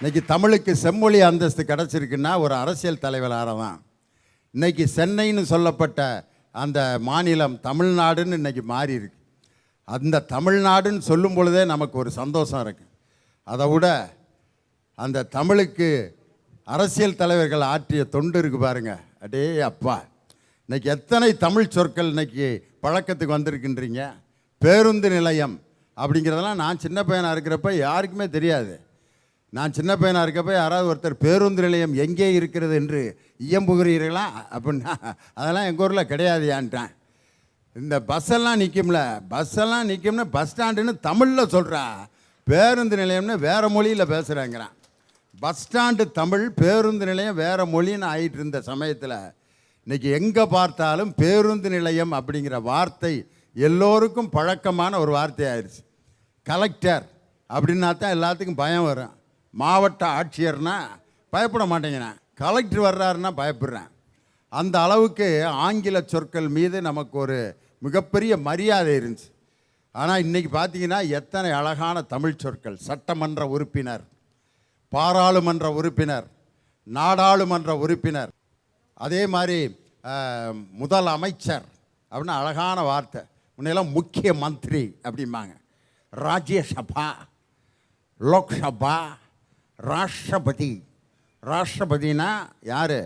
இன்னைக்கு தமிழுக்கு செம்மொழி அந்தஸ்து கிடச்சிருக்குன்னா ஒரு அரசியல் தலைவராக தான். இன்னைக்கு சென்னைன்னு சொல்லப்பட்ட அந்த மாநிலம் தமிழ்நாடுன்னு இன்னைக்கு மாறி இருக்கு. அந்த தமிழ்நாடுன்னு சொல்லும் பொழுதே நமக்கு ஒரு சந்தோஷம் இருக்குது. அதை விட அந்த தமிழுக்கு அரசியல் தலைவர்கள் ஆற்றிய தொண்டு இருக்கு பாருங்க. அடே அப்பா, இன்னைக்கு எத்தனை தமிழ் சொற்கள் இன்னைக்கு பழக்கத்துக்கு வந்திருக்குன்றீங்க. பேருந்து நிலையம் அப்படிங்கிறதெல்லாம் நான் சின்ன பையனாக இருக்கிறப்ப யாருக்குமே தெரியாது. நான் சின்ன பையனாக இருக்கப்ப யாராவது ஒருத்தர் பேருந்து நிலையம் எங்கே இருக்கிறது என்று இயம்புகிறீர்களா அப்படின்னா அதெல்லாம் எங்கள் ஊரில் கிடையாதுயான்ட்டேன். இந்த பஸ்ஸெல்லாம் நிற்கும்ல, பஸ்ஸெல்லாம் நிற்கும்னு பஸ் ஸ்டாண்டுன்னு தமிழில் சொல்கிறா, பேருந்து நிலையம்னு வேறு மொழியில் பேசுகிறாங்கிறான். பஸ் ஸ்டாண்டு தமிழ், பேருந்து நிலையம் வேறு மொழின்னு ஆகிட்டு இருந்த சமயத்தில் இன்றைக்கி எங்கே பார்த்தாலும் பேருந்து நிலையம் அப்படிங்கிற வார்த்தை எல்லோருக்கும் பழக்கமான ஒரு வார்த்தை ஆயிடுச்சு. கலெக்டர் அப்படின்னா தான் எல்லாத்துக்கும் பயம் வரும். மாவட்ட ஆட்சியர்னா பயப்பட மாட்டேங்கிறேன், கலெக்டர் வர்றாருன்னா பயப்படுறேன். அந்த அளவுக்கு ஆங்கில சொற்கள் மீது நமக்கு ஒரு மிகப்பெரிய மரியாதை இருந்துச்சு. ஆனால் இன்றைக்கி பார்த்தீங்கன்னா எத்தனை அழகான தமிழ் சொற்கள். சட்டமன்ற உறுப்பினர், பாராளுமன்ற உறுப்பினர், நாடாளுமன்ற உறுப்பினர், அதே மாதிரி முதல் அமைச்சர் அப்படின்னு அழகான வார்த்தை. முன்னெல்லாம் முக்கிய மந்திரி அப்படிம்பாங்க, ராஜ்யசபா, லோக்சபா, ராஷ்டிரபதி. ராஷ்டிரபதினா யார்?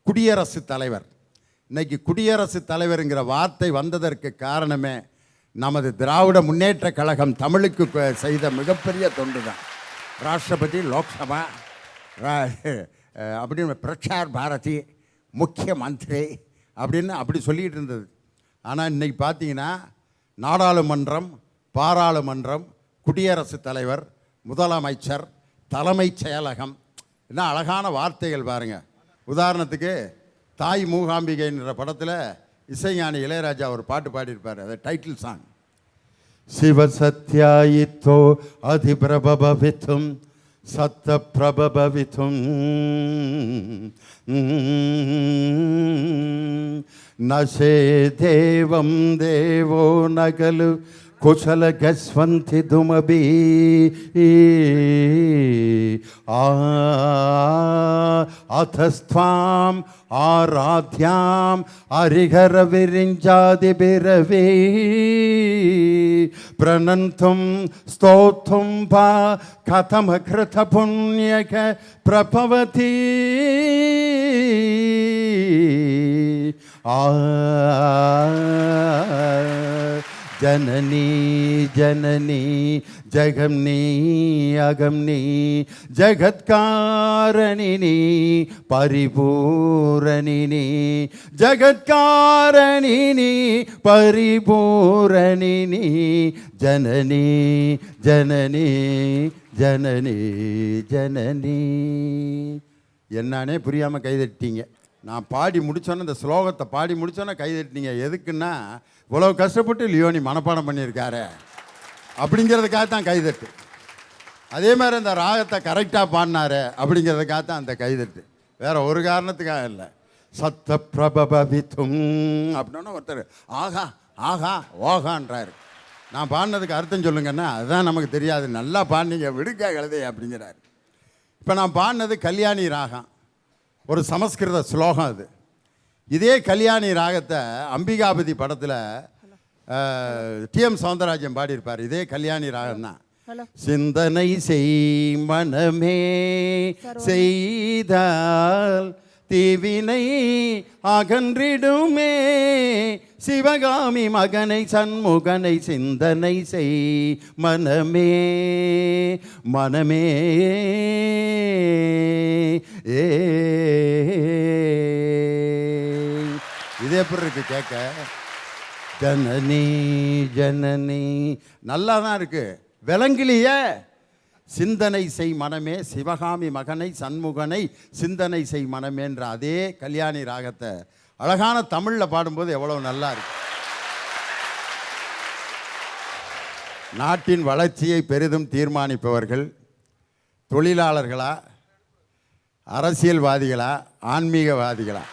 குடியரசுத் தலைவர். இன்றைக்கி குடியரசுத் தலைவருங்கிற வார்த்தை வந்ததற்கு காரணமே நமது திராவிட முன்னேற்ற கழகம் தமிழுக்கு செய்த மிகப்பெரிய தொண்டு தான். ராஷ்டிரபதி, லோக்சபா அப்படின்னு, பிரச்சார் பாரதி, முக்கிய மந்திரி அப்படின்னு அப்படி சொல்லிகிட்டு இருந்தது. ஆனால் இன்றைக்கி பார்த்தீங்கன்னா நாடாளுமன்றம், பாராளுமன்றம், குடியரசுத் தலைவர், முதலமைச்சர், தலைமைச் செயலகம், என்ன அழகான வார்த்தைகள் பாருங்கள். உதாரணத்துக்கு தாய் மூகாம்பிகைன்ற படத்தில் இசைஞானி இளையராஜா ஒரு பாட்டு பாடியிருப்பார், அது டைட்டில் சாங். சிவசத்யாயித்தோ அதிபிரபவித்தும் சத்த பிரபவித்தும் நசே தேவம் தேவோ நகலு குசல கஸ்வந்தி துமபி அதஸ்த்வாம் ஆராத்யாம் ஹரிஹர விரிஞ்சாதி பிரவே பிரணந்தும் ஸ்தோத்தும் பா கதம கிருத புண்ணியக பிரபவதி जननी जननी जगमनी अगमनी जगत्कारणिनी परिपूरणिनी जगत्कारणिनी परिपूरणिनी जननी जननी जननी जननी. என்னன்னே புரியாமல் கைதட்டிங்க. நான் பாடி முடித்தோன்னே, இந்த ஸ்லோகத்தை பாடி முடித்தோன்னே கைதட்டினீங்க. எதுக்குன்னா, இவ்வளோ கஷ்டப்பட்டு லியோனி மனப்பாடம் பண்ணியிருக்காரு அப்படிங்கிறதுக்காக தான் கைதட்டு. அதே மாதிரி அந்த ராகத்தை கரெக்டாக பாடினாரு அப்படிங்கிறதுக்காக தான் அந்த கைதட்டு, வேறு ஒரு காரணத்துக்காக இல்லை. சத்த பிரபவித்தும் அப்படின்னா ஒருத்தர் ஆகா ஆகா ஓகான்றாரு. நான் பாடினதுக்கு அர்த்தம் சொல்லுங்கன்னா அதுதான் நமக்கு தெரியாது, நல்லா பாடினீங்க விடுக்கா கழுதை அப்படிங்கிறாரு. இப்போ நான் பாடினது கல்யாணி ராகம், ஒரு சமஸ்கிருத ஸ்லோகம். அது இதே கல்யாணி ராகத்தை அம்பிகாபதி படத்தில் டிஎம் சௌந்தரராஜன் பாடியிருப்பார். இதே கல்யாணி ராகம் தான். சிந்தனை செய் மனமே செய்தால் தீவினை அகன்றிடுமே, சிவகாமி மகனை சண்முகனை சிந்தனை செய் மனமே மனமே ஏ. இது எப்படி இருக்கு கேட்க? ஜனனி ஜனனி நல்லா தான் இருக்கு, விளங்கலையே. சிந்தனை செய் மனமே, சிவகாமி மகனை சண்முகனை சிந்தனை செய் மனமேன்ற அதே கல்யாணி ராகத்தை அழகான தமிழில் பாடும்போது எவ்வளோ நல்லா இருக்கு. நாட்டின் வளர்ச்சியை பெரிதும் தீர்மானிப்பவர்கள் தொழிலாளர்களா, அரசியல்வாதிகளா, ஆன்மீகவாதிகளா?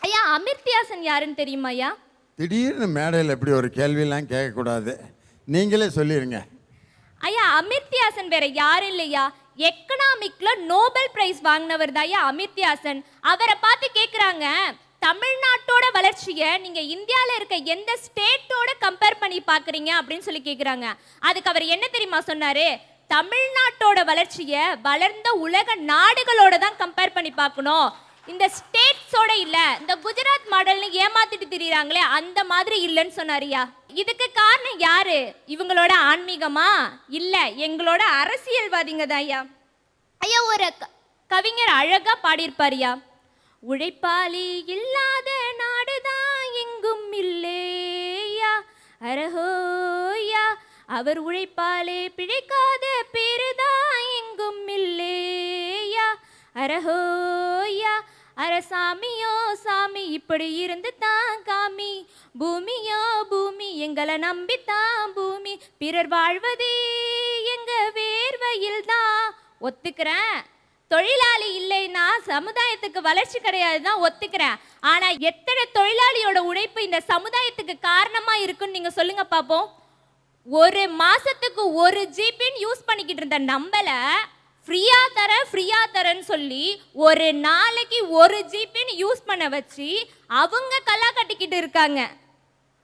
ஐயா, அமிர்தியாசன் யாருன்னு தெரியுமா ஐயா? திடீர்னு மேடையில் எப்படி ஒரு கேள்வியெல்லாம் கேட்கக்கூடாது, நீங்களே சொல்லிடுங்க. ஐயா அமிர்தியாசன் வேற யாரும் இல்லையா, எக்கனாமிக்ல நோபல் பிரைஸ் வாங்கினவர் தான் ஐயா அமிர்தியாசன். அவரை பார்த்து கேட்குறாங்க, தமிழ்நாட்டோட வளர்ச்சியை நீங்க இந்தியாவில் இருக்க எந்த ஸ்டேட்டோட கம்பேர் பண்ணி பார்க்குறீங்க அப்படின்னு சொல்லி கேட்குறாங்க. அதுக்கு அவர் என்ன தெரியுமா சொன்னாரு, தமிழ்நாட்டோட வளர்ச்சியை வளர்ந்த உலக நாடுகளோட தான் கம்பேர் பண்ணி பார்க்கணும், இந்த ஸ்டேட்ஸோட இல்ல, இந்த குஜராத் மாடல்னு ஏமாத்திட்டு திரியிறாங்களே அந்த மாதிரி இல்லைன்னு சொன்னாரியா. இதுக்கு காரணம் யாரு, இவங்களோட ஆன்மீகமா, இல்ல எங்களோட அரசியல்வாதிங்க தான் ஐயா. ஐயா ஒரு கவிஞர் அழகா பாடியிருப்பாரியா, உழைப்பாளி இல்லாத நாடுதான் எங்கும் இல்லையா, அரஹோயா, அவர் உழைப்பாலே பிழைக்காத பேருதான் எங்கும் இல்லையா, அரஹோயா, அரசாமியோ சாமி இப்படி இருந்து தான் காமி, பூமியோ பூமி எங்களை நம்பித்தான் பூமி, பிறர் வாழ்வதே எங்க வேர்வையில் தான். ஒத்துக்கிறேன், தொழிலாளி இல்லைன்னா சமுதாயத்துக்கு வளர்ச்சி கிடையாது தான் ஒத்துக்கிறேன். ஆனா எத்தனை தொழிலாளியோட உழைப்பு இந்த சமுதாயத்துக்கு காரணமா இருக்குன்னு நீங்க சொல்லுங்க பாப்போம். ஒரு மாசத்துக்கு 1 ஜிபின்னு யூஸ் பண்ணிக்கிட்டு இருந்த நம்மள ஃப்ரீயா தரேன்னு சொல்லி ஒரு நாளைக்கு 1 ஜிபின்னு யூஸ் பண்ண வச்சு அவங்க கல்லா கட்டிக்கிட்டு இருக்காங்க.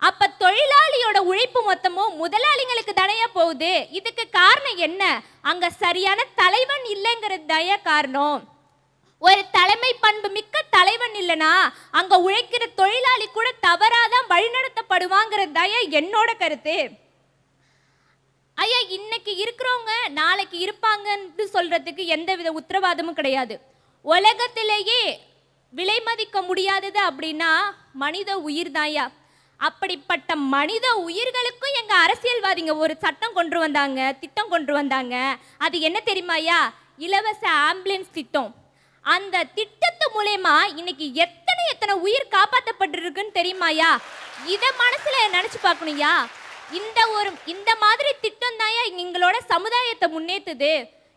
அப்ப தொழிலாளியோட உழைப்பு மொத்தமும் முதலாளிகளுக்கு தானே போகுது. இதுக்கு காரணம் என்ன, அங்க சரியான தலைவன் இல்லைங்கிறது தய காரணம். ஒரு தலைமை பண்பு மிக்க தலைவன் இல்லைனா அங்க உழைக்கிற தொழிலாளி கூட தவறாதான் வழிநடத்தப்படுவாங்கிறது தய என்னோட கருத்து. ஐயா இன்னைக்கு இருக்கிறவங்க நாளைக்கு இருப்பாங்கன்னு சொல்றதுக்கு எந்தவித உத்தரவாதமும் கிடையாது. உலகத்திலேயே விலை மதிக்க முடியாதது அப்படின்னா மனித உயிர் தாயா. அப்படிப்பட்ட மனித உயிர்களுக்கும் எங்க அரசியல்வாதிங்க ஒரு சட்டம் கொண்டு வந்தாங்க, திட்டம் கொண்டு வந்தாங்க. அது என்ன தெரியுமாயா, இலவச ஆம்புலன்ஸ் திட்டம். அந்த திட்டத்து மூலமா இன்னைக்கு எத்தனை உயிர் காப்பாற்றப்பட்டிருக்குன்னு தெரியுமாயா. இதை மனசுல நினைச்சு பார்க்கணும்யா. இந்த மாதிரி திட்டம் தான் எங்களோட சமுதாயத்தை முன்னேற்றுது.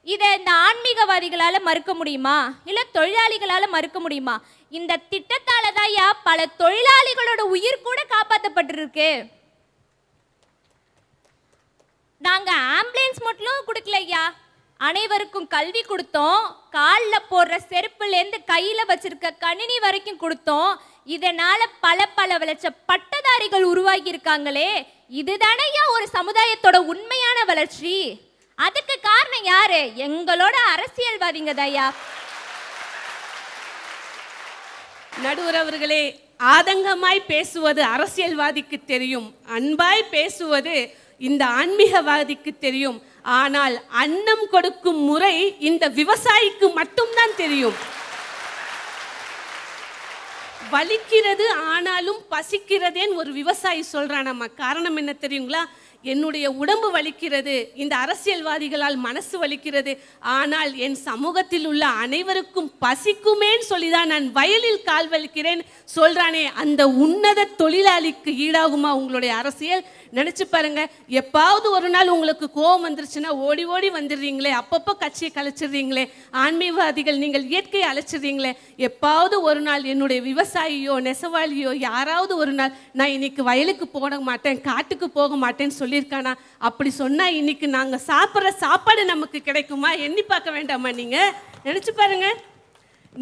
இதை இந்த ஆன்மீகவாதிகளால மறுக்க முடியுமா, இல்ல தொழிலாளிகளால மறுக்க முடியுமா? இந்த திட்டத்தால தான் பல தொழிலாளிகளோட உயிர் கூட காப்பாற்றப்பட்டிருக்கு. நாங்க ஆம்புலன்ஸ் மட்டும் கொடுக்கலையா, அனைவருக்கும் கல்வி கொடுத்தோம், காலில் போடுற செருப்புலேருந்து கையில் வச்சிருக்க கணினி வரைக்கும் கொடுத்தோம். இதனால பல விளைச்ச பட்டதாரிகள் உருவாகி இருக்காங்களே, இதுதானையா ஒரு சமுதாயத்தோட உண்மையான வளர்ச்சி. அதுக்கு காரணம் யாரு, எங்களோட அரசியல்வாதிங்க தாயா. நடுவர் அவர்களே, ஆதங்கமாய் பேசுவது அரசியல்வாதிக்கு தெரியும், அன்பாய் பேசுவது இந்த ஆன்மீகவாதிக்கு தெரியும். ஆனால் அன்னம் கொடுக்கும் முறை இந்த விவசாயிக்கு மட்டும்தான் தெரியும். வலிக்கிறது ஆனாலும் பசிக்கிறதேன்னு ஒரு விவசாயி சொல்றானம்மா. காரணம் என்ன தெரியுங்களா, என்னுடைய உடம்பு வலிக்கிறது, இந்த அரசியல்வாதிகளால் மனசு வலிக்கிறது, ஆனால் என் சமூகத்தில் உள்ள அனைவருக்கும் பசிக்குமேன்னு சொல்லிதான் நான் வயலில் கால் வலிக்கிறேன் சொல்றானே, அந்த உன்னத தொழிலாளிக்கு ஈடாகுமா உங்களுடைய அரசியல்? நினைச்சு பாருங்க. எப்பாவது ஒரு நாள் உங்களுக்கு கோபம் வந்துருச்சுன்னா ஓடி வந்துடுறீங்களே, அப்பப்போ கட்சியை கலைச்சிடுறீங்களே, ஆன்மீகவாதிகள் நீங்கள் இயற்கையை அழைச்சிடுறீங்களே. எப்பாவது ஒரு நாள் என்னுடைய விவசாயியோ நெசவாளியோ யாராவது ஒரு நாள் நான் இன்னைக்கு வயலுக்கு போக மாட்டேன், காட்டுக்கு போக மாட்டேன்னு சொல்லியிருக்கானா? அப்படி சொன்னா இன்னைக்கு நாங்க சாப்பிட்ற சாப்பாடு நமக்கு கிடைக்குமா? எண்ணி பார்க்க வேண்டாமா? நீங்க நினைச்சு பாருங்க.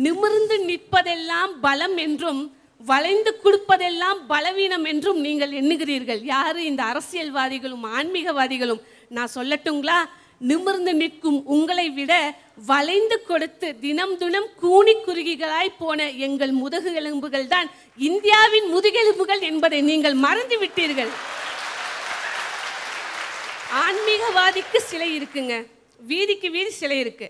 நிமிர்ந்து நிற்பதெல்லாம் பலம் என்றும் வளைந்து கொடுப்பதெல்லாம் பலவீனம் என்றும் நீங்கள் எண்ணுகிறீர்கள். யாரு? இந்த அரசியல்வாதிகளும் ஆன்மீகவாதிகளும். நான் சொல்லட்டுங்களா, நிமிர்ந்து நிற்கும் உங்களை விட வளைந்து கொடுத்து தினம் கூனி குறுகிகளாய் போன எங்கள் முதுகெலும்புகள் தான் இந்தியாவின் முதுகெலும்புகள் என்பதை நீங்கள் மறந்து விட்டீர்கள். ஆன்மீகவாதிக்கு சிலை இருக்குங்க, வீதிக்கு வீதி சிலை இருக்கு,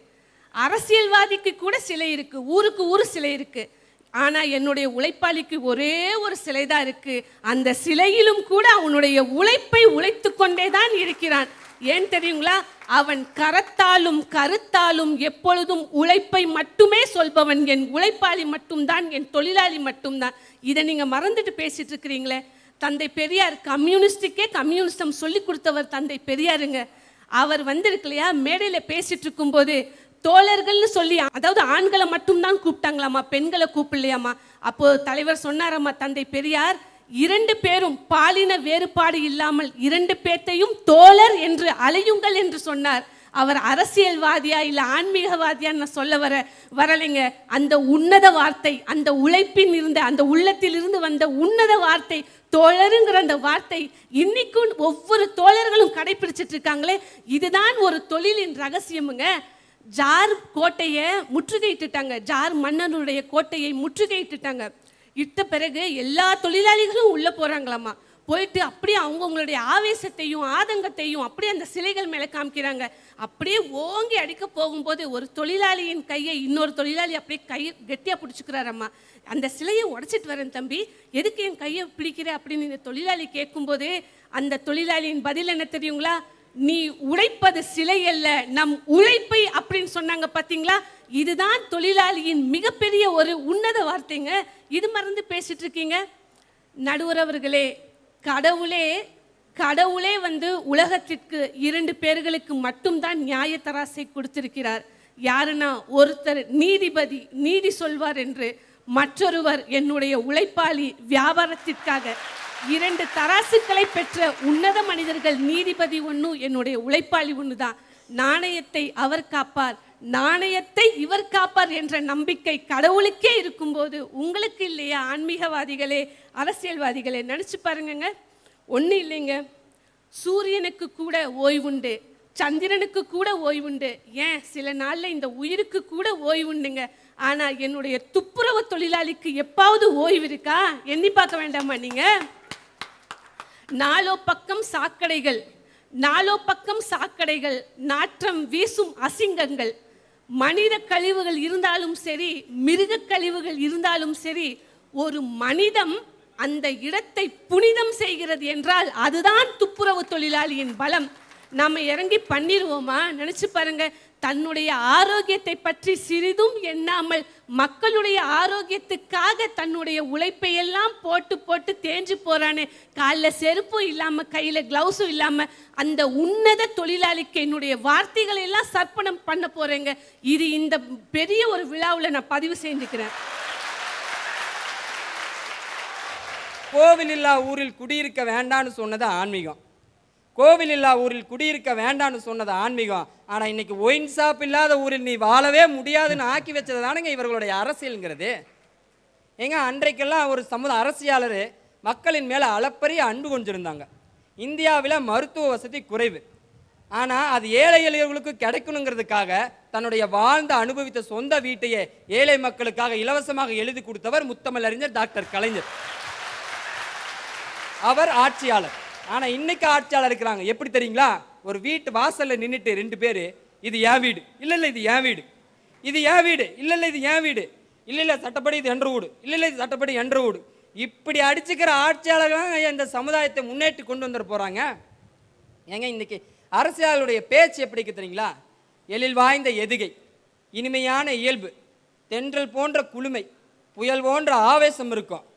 அரசியல்வாதிக்கு கூட சிலை இருக்கு, ஊருக்கு ஊர் சிலை இருக்கு. ஆனா என்னுடைய உழைப்பாளிக்கு ஒரே ஒரு சிலை தான் இருக்கு. அந்த சிலையிலும் கூட அவனுடைய உழைப்பை உழைத்து கொண்டே தான் இருக்கிறான். ஏன் தெரியுங்களா? அவன் கரத்தாலும் கருத்தாலும் எப்பொழுதும் உழைப்பை மட்டுமே சொல்பவன். என் உழைப்பாளி மட்டும்தான், என் தொழிலாளி மட்டும்தான். இதை நீங்க மறந்துட்டு பேசிட்டு இருக்கிறீங்களே. தந்தை பெரியார் கம்யூனிஸ்டுக்கே கம்யூனிசம் சொல்லி கொடுத்தவர் தந்தை பெரியாருங்க. அவர் இருக்கு இல்லையா, மேடையில் பேசிட்டு இருக்கும்போது தோழர்கள்னு சொல்லி, அதாவது ஆண்களை மட்டும்தான் கூப்பிட்டாங்களாமா, பெண்களை கூப்பிடலையாமா. அப்போ தலைவர் சொன்னாரம்மா, தந்தை பெரியார், இரண்டு பேரும் பாலின வேறுபாடு இல்லாமல் இரண்டு பேர்த்தையும் தோழர் என்று அலையுங்கள் என்று சொன்னார். அவர் அரசியல்வாதியா இல்ல ஆன்மீகவாதியான்னு நான் சொல்ல வரலைங்க. அந்த உன்னத வார்த்தை, அந்த உழைப்பின் இருந்த அந்த உள்ளத்தில் இருந்து வந்த உன்னத வார்த்தை தோழருங்கிற அந்த வார்த்தை இன்னைக்கும் ஒவ்வொரு தோழர்களும் கடைபிடிச்சிட்டு இருக்காங்களே. இதுதான் ஒரு தொழிலின் ரகசியமுங்க. ஜார் கோட்டையை முற்றுகையிட்டுட்டாங்க, ஜார் மன்னனுடைய கோட்டையை முற்றுகையிட்டுட்டாங்க. இட்ட பிறகு எல்லா தொழிலாளிகளும் உள்ள போறாங்களாமா. போயிட்டு அப்படியே அவங்கவுங்களுடைய ஆவேசத்தையும் ஆதங்கத்தையும் அப்படியே அந்த சிலைகள் மேலே காமிக்கிறாங்க. அப்படியே ஓங்கி அடிக்க போகும்போது ஒரு தொழிலாளியின் கையை இன்னொரு தொழிலாளி அப்படியே கையை கெட்டியாக பிடிச்சிக்கிறாரம்மா. அந்த சிலையை உடைச்சிட்டு வரேன் தம்பி, எதுக்கு என் கையை பிடிக்கிற அப்படின்னு இந்த தொழிலாளி கேட்கும்போது அந்த தொழிலாளியின் பதில் என்ன தெரியுங்களா? நீ உழைப்பது சிலை அல்ல, நம் உழைப்பை அப்படின்னு சொன்னாங்க. பார்த்தீங்களா? இதுதான் தொழிலாளியின் மிகப்பெரிய ஒரு உன்னத வார்த்தைங்க. இது மறந்து பேசிட்டு இருக்கீங்க. நடுவர் அவர்களே, கடவுளே உலகத்திற்கு இரண்டு பேர்களுக்கு மட்டும்தான் நியாய தராசை கொடுத்திருக்கிறார். யாருன்னா, ஒருத்தர் நீதிபதி நீதி சொல்வார் என்று, மற்றொருவர் என்னுடைய உழைப்பாளி வியாபாரத்திற்காக. இரண்டு தராசுக்களை பெற்ற உன்னத மனிதர்கள், நீதிபதி ஒன்று, என்னுடைய உழைப்பாளி ஒன்று தான். நாணயத்தை அவர் காப்பார், நாணயத்தை இவர் காப்பார் என்ற நம்பிக்கை கடவுளுக்கே இருக்கும்போது உங்களுக்கு இல்லையா? ஆன்மீகவாதிகளே, அரசியல்வாதிகளே, நினச்சி பாருங்கங்க. ஒன்றும் இல்லைங்க, சூரியனுக்கு கூட ஓய்வுண்டு, சந்திரனுக்கு கூட ஓய்வுண்டு, ஏன் சில நாளில் இந்த உயிருக்கு கூட ஓய்வுண்டுங்க. ஆனால் என்னுடைய துப்புரவு தொழிலாளிக்கு எப்பாவது ஓய்வு இருக்கா? எண்ணி பார்க்க வேண்டாமா நீங்கள்? நாலோ பக்கம் சாக்கடைகள், நாற்றம் வீசும் அசிங்கங்கள், மனித கழிவுகள் இருந்தாலும் சரி, மிருக கழிவுகள் இருந்தாலும் சரி, ஒரு மனிதம் அந்த இடத்தை புனிதம் செய்கிறது என்றால் அதுதான் துப்புரவு தொழிலாளியின் பலம். நாம இறங்கி பண்ணிடுவோமா? நினைச்சு பாருங்க. தன்னுடைய ஆரோக்கியத்தை பற்றி சிறிதும் எண்ணாமல் மக்களுடைய ஆரோக்கியத்துக்காக தன்னுடைய உழைப்பை எல்லாம் போட்டு தேஞ்சு போறானே, காலில் செருப்பும் இல்லாம கையில கிளவுஸும் இல்லாம, அந்த உன்னத தொழிலாளிக்கு என்னுடைய வார்த்தைகளை எல்லாம் சர்ப்பணம் பண்ண போறேங்க. இது இந்த பெரிய ஒரு விழாவில் நான் பதிவு செஞ்சுக்கிறேன். கோவில் இல்லா ஊரில் குடியிருக்க வேண்டான்னு சொன்னது ஆன்மீகம். கோவில் இல்லா ஊரில் குடியிருக்க வேண்டான்னு சொன்னது ஆன்மீகம். ஆனால் இன்னைக்கு ஒயின் ஷாப் இல்லாத ஊரில் நீ வாழவே முடியாதுன்னு ஆக்கி வச்சது தானுங்க இவர்களுடைய அரசியலுங்கிறது. ஏங்க, அன்றைக்கெல்லாம் ஒரு அரசியலர் மக்களின் மேலே அளப்பரிய அன்பு கொண்டிருந்தாங்க. இந்தியாவில் மருத்துவ வசதி குறைவு, ஆனால் அது ஏழை எளியவர்களுக்கு கிடைக்கணுங்கிறதுக்காக தன்னுடைய வாழ்ந்த அனுபவித்த சொந்த வீட்டையே ஏழை மக்களுக்காக இலவசமாக எழுதி கொடுத்தவர் முத்தமிழறிஞர் டாக்டர் கலைஞர். அவர் ஆட்சியாளர். ஆனால் இன்னைக்கு ஆட்சியாளர் இருக்கிறாங்க எப்படி தெரியுங்களா? ஒரு வீட்டு வாசலில் நின்றுட்டு ரெண்டு பேர், இது என் வீடு, இல்லை இது என் வீடு, இது என் வீடு, இல்லை இது என் வீடு, இல்லை சட்டப்படி இது என்ற வீடு, இல்லை இது சட்டப்படி என்ற வீடு, இப்படி அடிச்சுக்கிற ஆட்சியாளர்கள் இந்த சமுதாயத்தை முன்னேற்றி கொண்டு வந்துட போகிறாங்க. ஏங்க, இன்னைக்கு அரசியலுடைய பேச்சு எப்படி தெரியுங்களா? எழில் வாய்ந்த எதுகை, இனிமையான இயல்பு, தென்றல் போன்ற குளுமை, புயல் போன்ற ஆவேசம் இருக்கும்,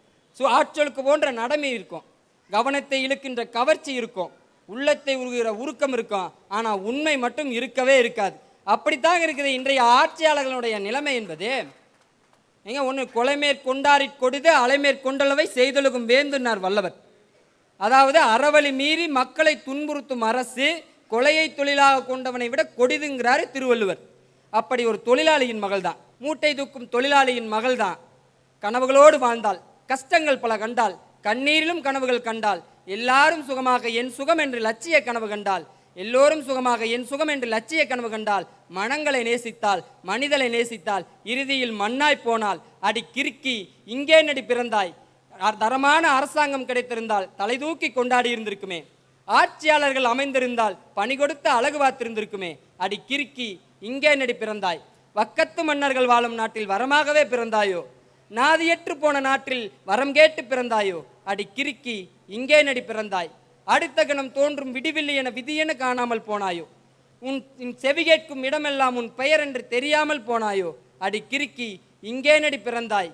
ஆட்சொலுக்கு போன்ற நடமை இருக்கும், கவனத்தை இழுக்கின்ற கவர்ச்சி இருக்கும், உள்ளத்தை உருகிற உருக்கம் இருக்கும். ஆனால் உண்மை மட்டும் இருக்கவே இருக்காது. அப்படித்தான் இருக்குது இன்றைய ஆட்சியாளர்களுடைய நிலைமை என்பது. ஏங்க, ஒன்று கொலைமேற்கொண்டாரி கொடுது அலைமேற்கொண்டளவை செய்தொழுகும் வேந்துனார் வல்லவர். அதாவது அறவழி மீறி மக்களை துன்புறுத்தும் அரசு கொலையை தொழிலாக கொண்டவனை விட கொடிதுங்கிறாரு திருவள்ளுவர். அப்படி ஒரு தொழிலாளியின் மகள் தான், மூட்டை தூக்கும் தொழிலாளியின் மகள் தான். கனவுகளோடு வாழ்ந்தாள், கஷ்டங்கள் பல கண்டாள், கண்ணீரிலும் கனவுகள் கண்டாள். எல்லாரும் சுகமாக என் சுகம் என்று லட்சிய கனவு கண்டாள், எல்லோரும் சுகமாக என் சுகம் என்று லட்சிய கனவு கண்டாள். மனங்களை நேசித்தாள், மனிதனை நேசித்தாள், இறுதியில் மண்ணாய் போனாள். அடி கிறுக்கி, இங்கே நடி பிறந்தாய். தரமான அரசாங்கம் கிடைத்திருந்தால் தலை தூக்கி கொண்டாடி இருந்திருக்குமே. ஆட்சியாளர்கள் அமைந்திருந்தால் பணி கொடுத்து அழகு பார்த்திருந்திருக்குமே. அடி கிறுக்கி, இங்கே நடி பிறந்தாய். வக்கத்து மன்னர்கள் வாழும் நாட்டில் வரமாகவே பிறந்தாயோ, நாதியற்று போன நாட்டில் வரம் கேட்டு பிறந்தாயோ. அடி கிறுக்கி, இங்கே நடி பிறந்தாய். அடுத்த கணம் தோன்றும் விடிவில்லை என விதியென காணாமல் போனாயோ. உன் செவி கேட்கும் இடமெல்லாம் உன் பெயர் என்று தெரியாமல் போனாயோ. அடி கிறுக்கி, இங்கே நடி பிறந்தாய்.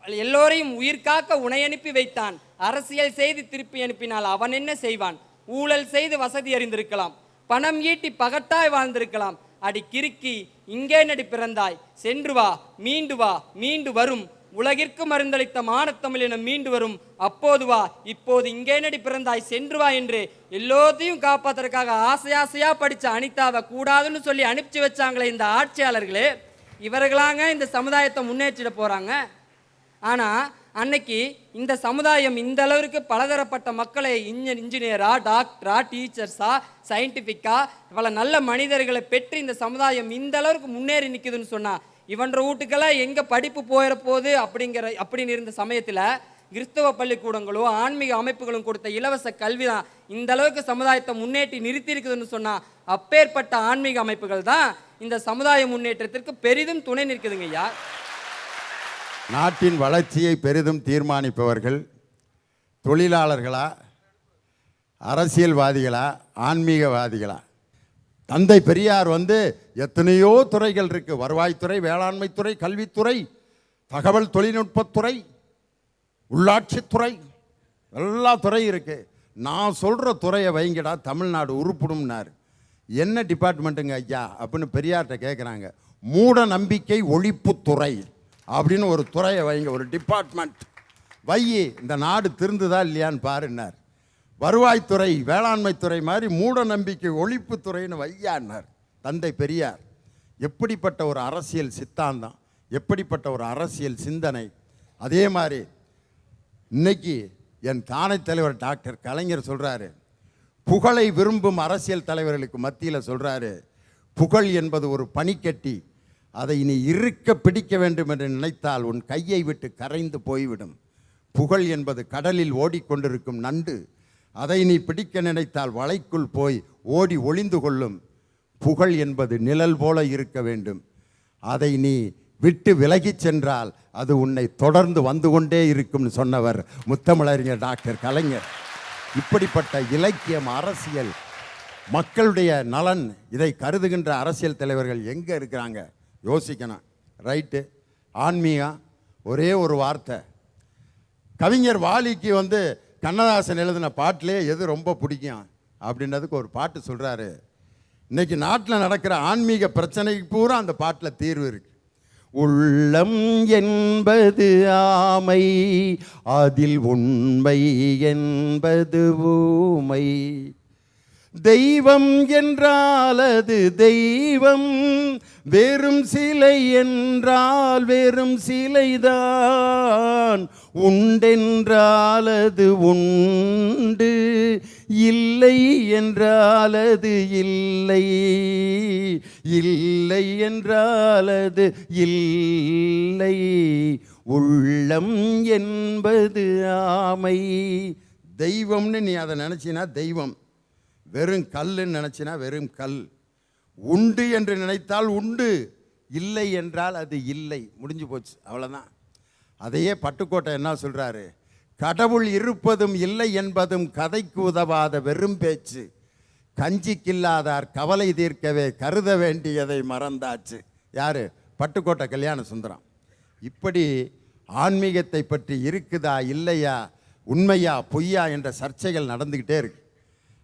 எல்லோரையும் உயிர் காக்க உனை அனுப்பி வைத்தான். அரசியல் செய்து திருப்பி அனுப்பினால் அவன் என்ன செய்வான்? ஊழல் செய்து வசதி அறிந்திருக்கலாம், பணம் ஈட்டி பகட்டாய் வாழ்ந்திருக்கலாம். அடி கிறுக்கி, இங்கே நடி பிறந்தாய். சென்று வா, மீண்டு வரும் உலகிற்கு மருந்தளித்த மானத்தமிழினம் மீண்டு வரும். அப்போது வா, இப்போது இங்கே நடி பிறந்தாய், சென்று வா என்று எல்லோத்தையும் காப்பாத்துறதுக்காக ஆசையா படிச்ச அனிதாவை கூடாதுன்னு சொல்லி அனுப்பிச்சு வச்சாங்களே இந்த ஆட்சியாளர்களே, இவர்களாங்க இந்த சமுதாயத்தை முன்னேற்றிட போறாங்க. ஆனா அன்னைக்கு இந்த சமுதாயம் இந்த அளவிற்கு பலதரப்பட்ட மக்களை இன்ஜினியரா, டாக்டரா, டீச்சர்ஸா, சயின்டிஃபிக்கா பல நல்ல மனிதர்களை பெற்று இந்த சமுதாயம் இந்த அளவுக்கு முன்னேறி நிற்குதுன்னு சொன்னா, இவன்ற வீட்டுக்கெல்லாம் எங்க படிப்பு போயிட போகுது அப்படின்னு இருந்த சமயத்துல கிறிஸ்தவ பள்ளிக்கூடங்களோ ஆன்மீக அமைப்புகளும் கொடுத்த இலவச கல்வி தான் இந்த அளவுக்கு சமுதாயத்தை முன்னேற்றி நிறுத்தி இருக்குதுன்னு சொன்னா, அப்பேற்பட்ட ஆன்மீக அமைப்புகள் தான் இந்த சமுதாய முன்னேற்றத்திற்கு பெரிதும் துணை நிற்குதுங்க ஐயா. நாட்டின் வளர்ச்சியை பெரிதும் தீர்மானிப்பவர்கள் தொழிலாளர்களா, அரசியல்வாதிகளா, ஆன்மீகவாதிகளா? தந்தை பெரியார் எத்தனையோ துறைகள் இருக்கு. வருவாய்த்துறை, வேளாண்மைத்துறை, கல்வித்துறை, தகவல் தொழில்நுட்பத்துறை, உள்ளாட்சித்துறை, எல்லா துறை இருக்கு. நான் சொல்ற துறையை வைங்கடா, தமிழ்நாடு உருப்பிடும்னார். என்ன டிபார்ட்மெண்ட்டுங்க ஐயா அப்படின்னு பெரியார்கிட்ட கேட்குறாங்க. மூட நம்பிக்கை ஒழிப்புத்துறை அப்படின்னு ஒரு துறையை வைங்க, ஒரு டிபார்ட்மெண்ட் வை, இந்த நாடு திருந்துதா இல்லையான்னு பாருன்னார். வருவாய்த்துறை, வேளாண்மைத்துறை மாதிரி மூட நம்பிக்கை ஒழிப்புத்துறைன்னு வையான்னார் தந்தை பெரியார். எப்படிப்பட்ட ஒரு அரசியல் சித்தாந்தம், எப்படிப்பட்ட ஒரு அரசியல் சிந்தனை! அதே மாதிரி இன்னைக்கு என் தானை தலைவர் டாக்டர் கலைஞர் சொல்கிறாரு, புகழை விரும்பும் அரசியல் தலைவர்களுக்கு மத்தியில் சொல்கிறாரு, புகழ் என்பது ஒரு பனிக்கட்டி, அதை நீ இருக்க பிடிக்க வேண்டும் என்று நினைத்தால் உன் கையை விட்டு கரைந்து போய்விடும். புகழ் என்பது கடலில் ஓடிக்கொண்டிருக்கும் நண்டு, அதை நீ பிடிக்க நினைத்தால் வலைக்குள் போய் ஓடி ஒளிந்து கொள்ளும். புகழ் என்பது நிழல் போல இருக்க வேண்டும், அதை நீ விட்டு விலகிச் சென்றால் அது உன்னை தொடர்ந்து வந்து கொண்டே இருக்கும்னு சொன்னவர் முத்தமிழறிஞர் டாக்டர் கலைஞர். இப்படிப்பட்ட இலக்கியம், அரசியல், மக்களுடைய நலன், இதை கருதுகின்ற அரசியல் தலைவர்கள் எங்கே இருக்கிறாங்க? யோசிக்கணும். ரைட்டு. ஆன்மீகம், ஒரே ஒரு வார்த்தை. கவிஞர் வாலிக்கு கண்ணதாசன் எழுதின பாட்டிலே எது ரொம்ப பிடிக்கும் அப்படின்றதுக்கு ஒரு பாட்டு சொல்கிறாரு. இன்னைக்கு நாட்டில் நடக்கிற ஆன்மீக பிரச்சனைக்கு பூரா அந்த பாட்டில் தீர்வு இருக்கு. உள்ளம் என்பது ஆமை, அதில் உண்மை என்பது ஊமை. தெய்வம் என்றால் அது தெய்வம், வெறும் சிலை என்றால் வெறும் சிலைதான். உண்டென்றால் அது உண்டு, இல்லை என்றால் அது இல்லை, இல்லை என்றால் அது இல்லை. உள்ளம் என்பது ஆமை. தெய்வம்னு நீ அதை நினச்சினா தெய்வம், வெறும் கல்லுன்னு நினச்சினா வெறும் கல். உண்டு என்று நினைத்தால் உண்டு, இல்லை என்றால் அது இல்லை, முடிஞ்சு போச்சு, அவ்வளோதான். அதையே பட்டுக்கோட்டை என்ன சொல்கிறாரு? கடவுள் இருப்பதும் இல்லை என்பதும் கதைக்கு உதவாத வெறும் பேச்சு, கஞ்சிக்கில்லாதார் கவலை தீர்க்கவே கருத வேண்டியதை மறந்தாச்சு. யார்? பட்டுக்கோட்டை கல்யாண சுந்தரம். இப்படி ஆன்மீகத்தை பற்றி இருக்குதா இல்லையா, உண்மையா பொய்யா என்ற சர்ச்சைகள் நடந்துக்கிட்டே இருக்கு.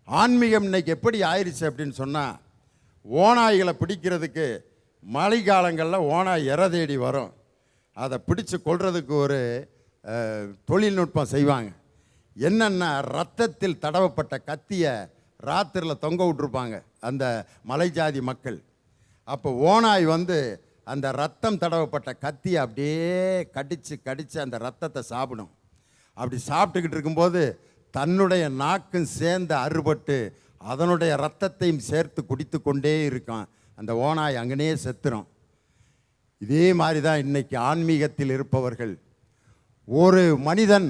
ஆன்மீகம் இன்னைக்கு எப்படி ஆயிடுச்சு அப்படின்னு சொன்னால், ஓநாய்களை பிடிக்கிறதுக்கு மழை காலங்களில் ஓனாய் இற தேடி வரும், அதை பிடிச்சு கொள்றதுக்கு ஒரு தொழில்நுட்பம் செய்வாங்க. என்னென்னா, ரத்தத்தில் தடவப்பட்ட கத்தியை ராத்திரியில் தொங்க விட்டுருப்பாங்க அந்த மலை ஜாதி மக்கள். அப்போ ஓனாய் அந்த ரத்தம் தடவப்பட்ட கத்தியை அப்படியே கடித்து அந்த ரத்தத்தை சாப்பிடும். அப்படி சாப்பிட்டுக்கிட்டு இருக்கும்போது தன்னுடைய நாக்கும் சேர்ந்து அறுபட்டு அதனுடைய ரத்தத்தையும் சேர்த்து குடித்து கொண்டே இருக்கும். அந்த ஓனாய் அங்கனே செத்துரும். இதே மாதிரி தான் இன்னைக்கு ஆன்மீகத்தில் இருப்பவர்கள். ஒரு மனிதன்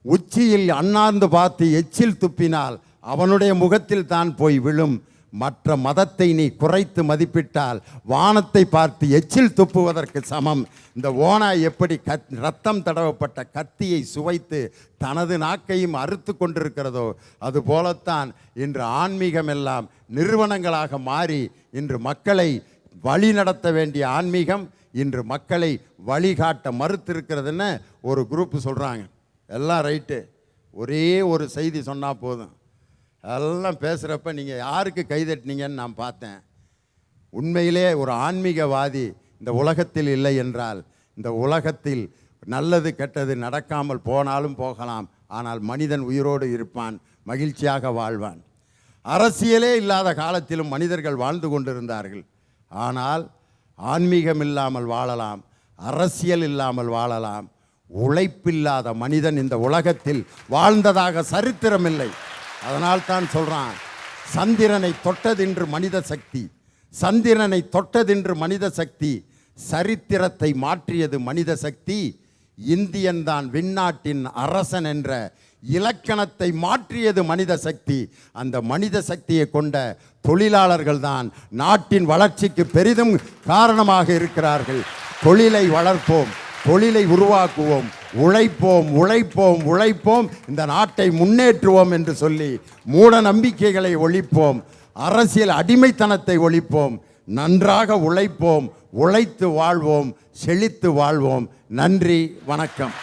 உச்சியில் அண்ணாந்து பார்த்து எச்சில் துப்பினால் அவனுடைய முகத்தில் தான் போய் விழும். மற்ற மதத்தை நீ குறைத்து மதிப்பிட்டால் வானத்தை பார்த்து எச்சில் துப்புவதற்கு சமம். இந்த ஓனாய் எப்படி ரத்தம் தடவப்பட்ட கத்தியை சுவைத்து தனது நாக்கையும் அறுத்து கொண்டிருக்கிறதோ, அதுபோலத்தான் இன்று ஆன்மீகம் எல்லாம் நிறுவனங்களாக மாறி இன்று மக்களை வழி நடத்த வேண்டிய ஆன்மீகம் இன்று மக்களை வழிகாட்ட மறுத்திருக்கிறதுன்னு ஒரு குரூப் சொல்கிறாங்க. எல்லாம் ரைட்டு, ஒரே ஒரு செய்தி சொன்னால் போதும். எல்லாம் பேசுகிறப்ப நீங்கள் யாருக்கு கைதட்டினீங்கன்னு நான் பார்த்தேன். உண்மையிலே ஒரு ஆன்மீகவாதி இந்த உலகத்தில் இல்லை என்றால் இந்த உலகத்தில் நல்லது கெட்டது நடக்காமல் போனாலும் போகலாம், ஆனால் மனிதன் உயிரோடு இருப்பான், மகிழ்ச்சியாக வாழ்வான். அரசியலே இல்லாத காலத்திலும் மனிதர்கள் வாழ்ந்து கொண்டிருந்தார்கள். ஆனால் ஆன்மீகம் இல்லாமல் வாழலாம், அரசியல் இல்லாமல் வாழலாம். உழைப்பில்லாத மனிதன் இந்த உலகத்தில் வாழ்ந்ததாக சரித்திரமில்லை. அதனால் தான் சொல்கிறான், சந்திரனை தொட்டதென்று மனித சக்தி, சந்திரனை தொட்டதென்று மனித சக்தி, சரித்திரத்தை மாற்றியது மனித சக்தி. இந்தியன் தான் விண்ணாட்டின் அரசன் என்ற இலக்கணத்தை மாற்றியது மனித சக்தி. அந்த மனித சக்தியை கொண்ட தொழிலாளர்கள் தான் நாட்டின் வளர்ச்சிக்கு பெரிதும் காரணமாக இருக்கிறார்கள். தொழிலை வளர்ப்போம், தொழிலை உருவாக்குவோம், உழைப்போம் உழைப்போம் உழைப்போம், இந்த நாட்டை முன்னேற்றுவோம் என்று சொல்லி மூட நம்பிக்கைகளை ஒழிப்போம், அரசியல் அடிமைத்தனத்தை ஒழிப்போம், நன்றாக உழைப்போம், உழைத்து வாழ்வோம், செழித்து வாழ்வோம். நன்றி, வணக்கம்.